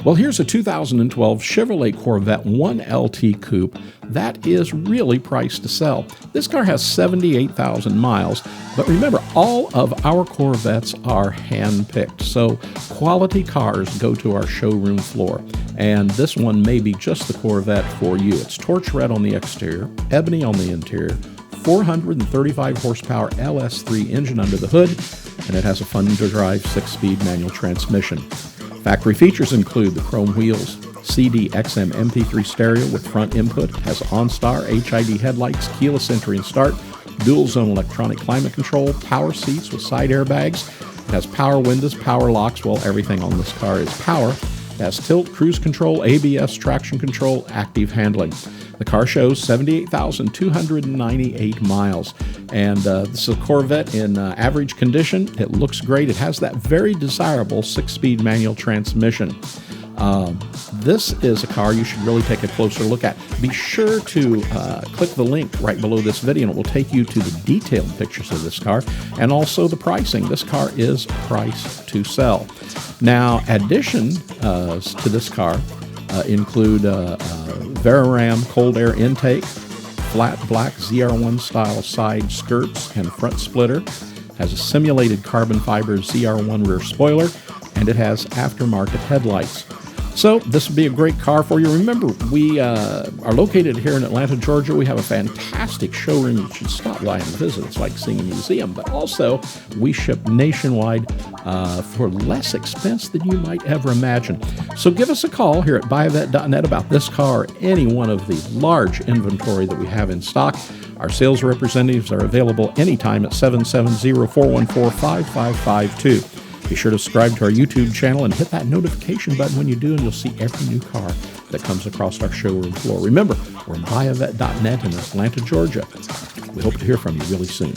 Well, here's a 2012 Chevrolet Corvette 1LT Coupe that is really priced to sell. This car has 78,000 miles, but remember, all of our Corvettes are hand-picked, so quality cars go to our showroom floor, and this one may be just the Corvette for you. It's torch red on the exterior, ebony on the interior, 435 horsepower LS3 engine under the hood, and it has a fun-to-drive 6-speed manual transmission. Factory features include the chrome wheels, CD, XM, MP3 stereo with front input, has OnStar, HID headlights, keyless entry and start, dual zone electronic climate control, power seats with side airbags, it has power windows, power locks, well, everything on this car is power. It has tilt, cruise control, ABS, traction control, active handling. The car shows 78,298 miles, and this is a Corvette in average condition. It looks great. It has that very desirable 6-speed manual transmission. This is a car you should really take a closer look at. Be sure to click the link right below this video, and it will take you to the detailed pictures of this car and also the pricing. This car is priced to sell. Now, addition to this car include Veraram cold air intake, flat black ZR1 style side skirts and front splitter, has a simulated carbon fiber ZR1 rear spoiler, and it has aftermarket headlights. So this would be a great car for you. Remember, we are located here in Atlanta, Georgia. We have a fantastic showroom. You should stop by and visit. It's like seeing a museum. But also, we ship nationwide for less expense than you might ever imagine. So give us a call here at buyavette.net about this car or any one of the large inventory that we have in stock. Our sales representatives are available anytime at 770-414-5552. Be sure to subscribe to our YouTube channel and hit that notification button when you do, and you'll see every new car that comes across our showroom floor. Remember, we're at buyavette.net in Atlanta, Georgia. We hope to hear from you really soon.